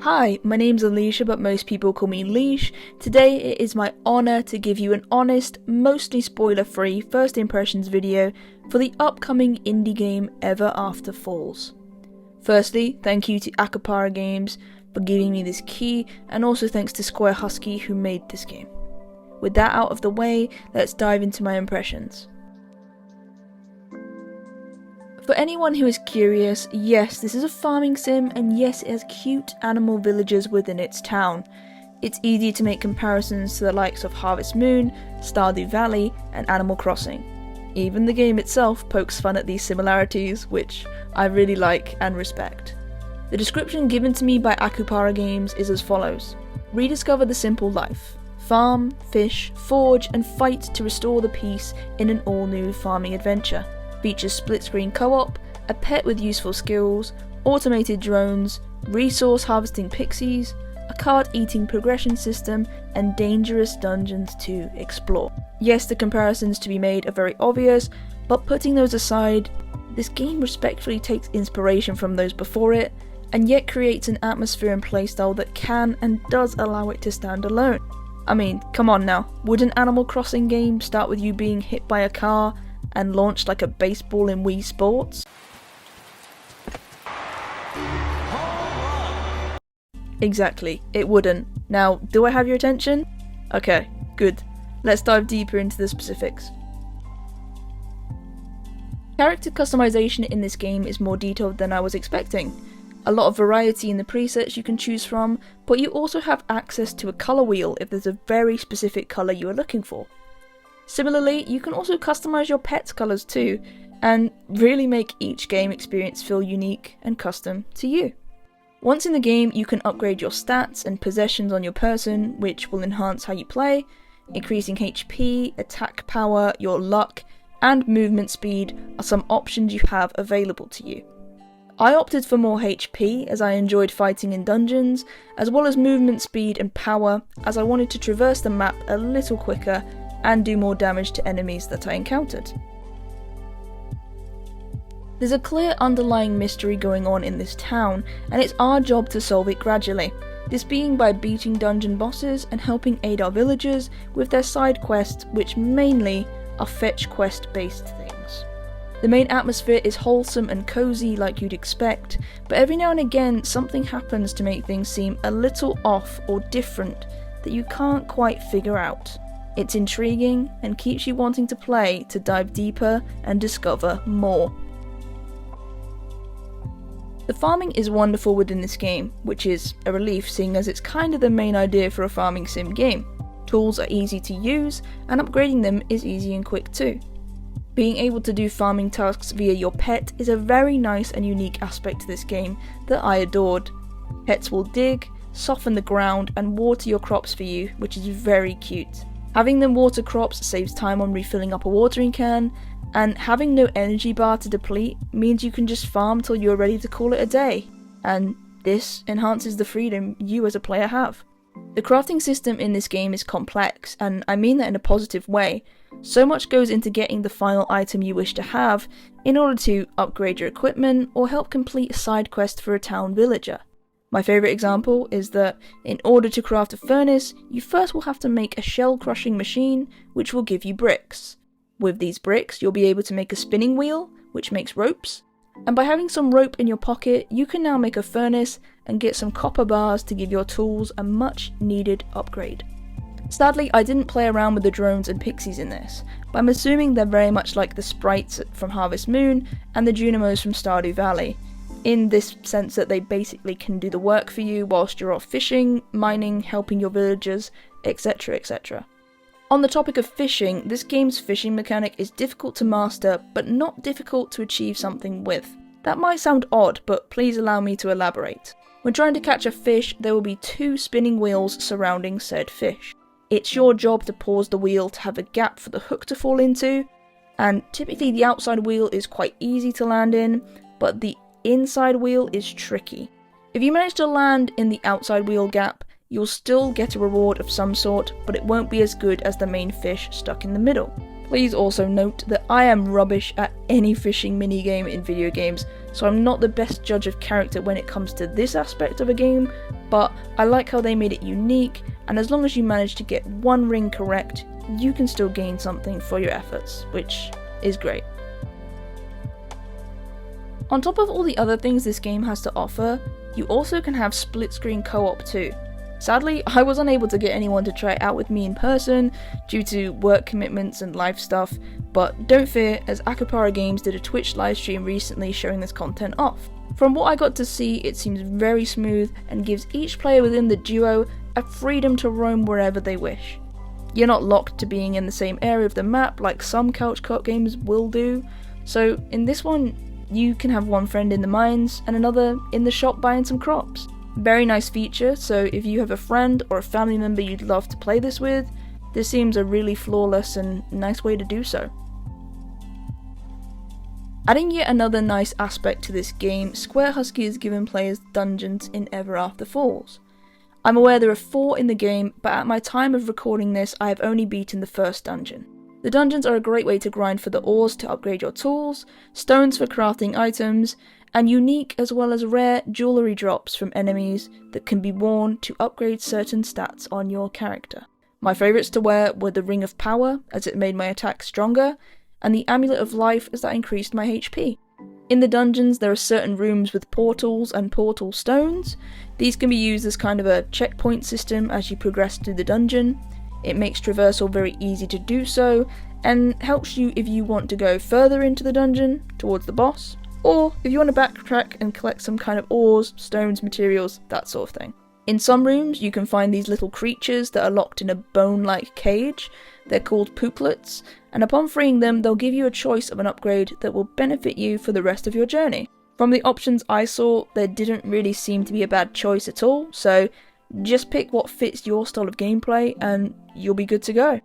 Hi, my name's Alicia, but most people call me Leesh. Today it is my honour to give you an honest, mostly spoiler-free first impressions video for the upcoming indie game Everafter Falls. Firstly, thank you to Akapara Games for giving me this key, and also thanks to Square Husky who made this game. With that out of the way, let's dive into my impressions. For anyone who is curious, yes, this is a farming sim, and yes, it has cute animal villages within its town. It's easy to make comparisons to the likes of Harvest Moon, Stardew Valley, and Animal Crossing. Even the game itself pokes fun at these similarities, which I really like and respect. The description given to me by Akapara Games is as follows: rediscover the simple life. Farm, fish, forge, and fight to restore the peace in an all-new farming adventure. Features split-screen co-op, a pet with useful skills, automated drones, resource harvesting pixies, a card-eating progression system, and dangerous dungeons to explore. Yes, the comparisons to be made are very obvious, but putting those aside, this game respectfully takes inspiration from those before it, and yet creates an atmosphere and playstyle that can and does allow it to stand alone. I mean, come on now, would an Animal Crossing game start with you being hit by a car and launched like a baseball in Wii Sports? Exactly, it wouldn't. Now, do I have your attention? Okay, good. Let's dive deeper into the specifics. Character customization in this game is more detailed than I was expecting. A lot of variety in the presets you can choose from, but you also have access to a colour wheel if there's a very specific colour you are looking for. Similarly, you can also customise your pet's colours too, and really make each game experience feel unique and custom to you. Once in the game, you can upgrade your stats and possessions on your person, which will enhance how you play. Increasing HP, attack power, your luck, and movement speed are some options you have available to you. I opted for more HP as I enjoyed fighting in dungeons, as well as movement speed and power as I wanted to traverse the map a little quicker and do more damage to enemies that I encountered. There's a clear underlying mystery going on in this town, and it's our job to solve it gradually, this being by beating dungeon bosses and helping aid our villagers with their side quests, which mainly are fetch quest based things. The main atmosphere is wholesome and cozy like you'd expect, but every now and again something happens to make things seem a little off or different that you can't quite figure out. It's intriguing and keeps you wanting to play to dive deeper and discover more. The farming is wonderful within this game, which is a relief seeing as it's kind of the main idea for a farming sim game. Tools are easy to use, and upgrading them is easy and quick too. Being able to do farming tasks via your pet is a very nice and unique aspect to this game that I adored. Pets will dig, soften the ground, and water your crops for you, which is very cute. Having them water crops saves time on refilling up a watering can, and having no energy bar to deplete means you can just farm till you're ready to call it a day, and this enhances the freedom you as a player have. The crafting system in this game is complex, and I mean that in a positive way. So much goes into getting the final item you wish to have in order to upgrade your equipment or help complete a side quest for a town villager. My favourite example is that in order to craft a furnace, you first will have to make a shell crushing machine, which will give you bricks. With these bricks, you'll be able to make a spinning wheel, which makes ropes, and by having some rope in your pocket, you can now make a furnace and get some copper bars to give your tools a much needed upgrade. Sadly, I didn't play around with the drones and pixies in this, but I'm assuming they're very much like the sprites from Harvest Moon and the Junimos from Stardew Valley, in this sense that they basically can do the work for you whilst you're off fishing, mining, helping your villagers, etc, etc. On the topic of fishing, this game's fishing mechanic is difficult to master, but not difficult to achieve something with. That might sound odd, but please allow me to elaborate. When trying to catch a fish, there will be two spinning wheels surrounding said fish. It's your job to pause the wheel to have a gap for the hook to fall into, and typically the outside wheel is quite easy to land in, but the inside wheel is tricky. If you manage to land in the outside wheel gap, you'll still get a reward of some sort, but it won't be as good as the main fish stuck in the middle. Please also note that I am rubbish at any fishing minigame in video games, so I'm not the best judge of character when it comes to this aspect of a game, but I like how they made it unique, and as long as you manage to get one ring correct, you can still gain something for your efforts, which is great. On top of all the other things this game has to offer, you also can have split-screen co-op too. Sadly, I was unable to get anyone to try it out with me in person due to work commitments and life stuff, but don't fear, as Akapara Games did a Twitch livestream recently showing this content off. From what I got to see, it seems very smooth and gives each player within the duo a freedom to roam wherever they wish. You're not locked to being in the same area of the map like some couch co-op games will do, so in this one, you can have one friend in the mines and another in the shop buying some crops. Very nice feature, so if you have a friend or a family member you'd love to play this with, this seems a really flawless and nice way to do so. Adding yet another nice aspect to this game, Square Husky has given players dungeons in Everafter Falls. I'm aware there are 4 in the game, but at my time of recording this I have only beaten the first dungeon. The dungeons are a great way to grind for the ores to upgrade your tools, stones for crafting items, and unique as well as rare jewellery drops from enemies that can be worn to upgrade certain stats on your character. My favourites to wear were the Ring of Power, as it made my attack stronger, and the Amulet of Life, as that increased my HP. In the dungeons there are certain rooms with portals and portal stones. These can be used as kind of a checkpoint system as you progress through the dungeon. It makes traversal very easy to do so, and helps you if you want to go further into the dungeon, towards the boss, or if you want to backtrack and collect some kind of ores, stones, materials, that sort of thing. In some rooms you can find these little creatures that are locked in a bone-like cage. They're called pooplets, and upon freeing them they'll give you a choice of an upgrade that will benefit you for the rest of your journey. From the options I saw, there didn't really seem to be a bad choice at all, so just pick what fits your style of gameplay and you'll be good to go.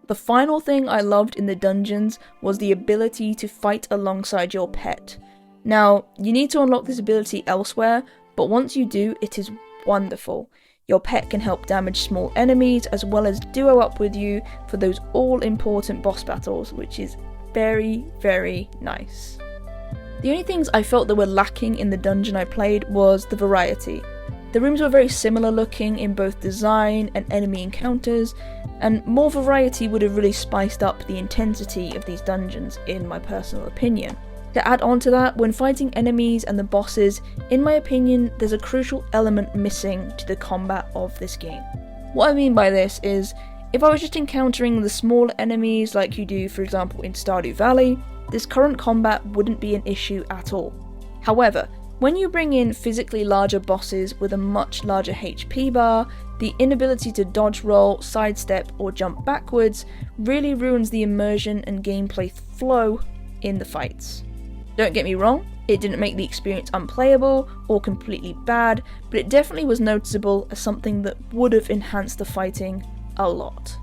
The final thing I loved in the dungeons was the ability to fight alongside your pet. Now, you need to unlock this ability elsewhere, but once you do, it is wonderful. Your pet can help damage small enemies as well as duo up with you for those all-important boss battles, which is very, very nice. The only things I felt that were lacking in the dungeon I played was the variety. The rooms were very similar looking in both design and enemy encounters, and more variety would have really spiced up the intensity of these dungeons in my personal opinion. To add on to that, when fighting enemies and the bosses, in my opinion, there's a crucial element missing to the combat of this game. What I mean by this is, if I was just encountering the small enemies like you do for example in Stardew Valley, this current combat wouldn't be an issue at all. However, when you bring in physically larger bosses with a much larger HP bar, the inability to dodge roll, sidestep or jump backwards really ruins the immersion and gameplay flow in the fights. Don't get me wrong, it didn't make the experience unplayable or completely bad, but it definitely was noticeable as something that would have enhanced the fighting a lot.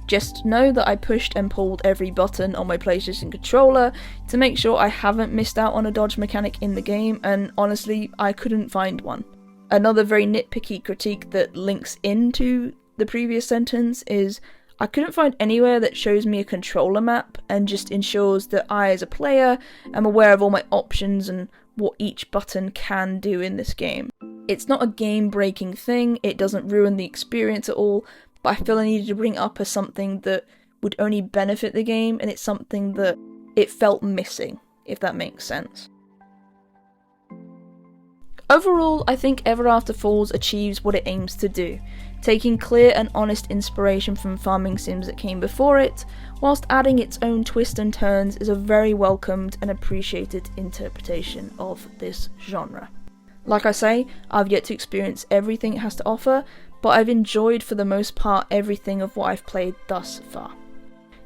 Just know that I pushed and pulled every button on my PlayStation controller to make sure I haven't missed out on a dodge mechanic in the game, and honestly, I couldn't find one. Another very nitpicky critique that links into the previous sentence is I couldn't find anywhere that shows me a controller map and just ensures that I as a player am aware of all my options and what each button can do in this game. It's not a game-breaking thing, it doesn't ruin the experience at all, but I feel I needed to bring it up as something that would only benefit the game, and it's something that it felt missing, if that makes sense. Overall, I think Everafter Falls achieves what it aims to do, taking clear and honest inspiration from farming sims that came before it, whilst adding its own twists and turns is a very welcomed and appreciated interpretation of this genre. Like I say, I've yet to experience everything it has to offer, but I've enjoyed for the most part everything of what I've played thus far.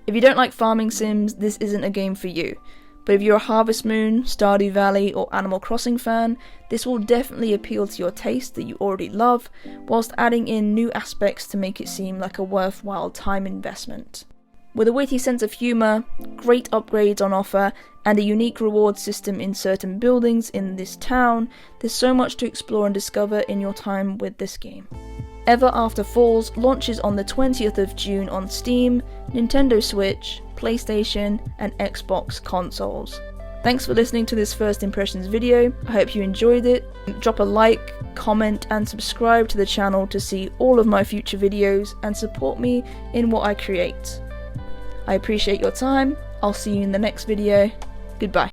If you don't like farming sims, this isn't a game for you. But if you're a Harvest Moon, Stardew Valley or Animal Crossing fan, this will definitely appeal to your taste that you already love, whilst adding in new aspects to make it seem like a worthwhile time investment. With a witty sense of humour, great upgrades on offer, and a unique reward system in certain buildings in this town, there's so much to explore and discover in your time with this game. Everafter Falls launches on the 20th of June on Steam, Nintendo Switch, PlayStation and Xbox consoles. Thanks for listening to this first impressions video. I hope you enjoyed it. Drop a like, comment and subscribe to the channel to see all of my future videos and support me in what I create. I appreciate your time. I'll see you in the next video. Goodbye.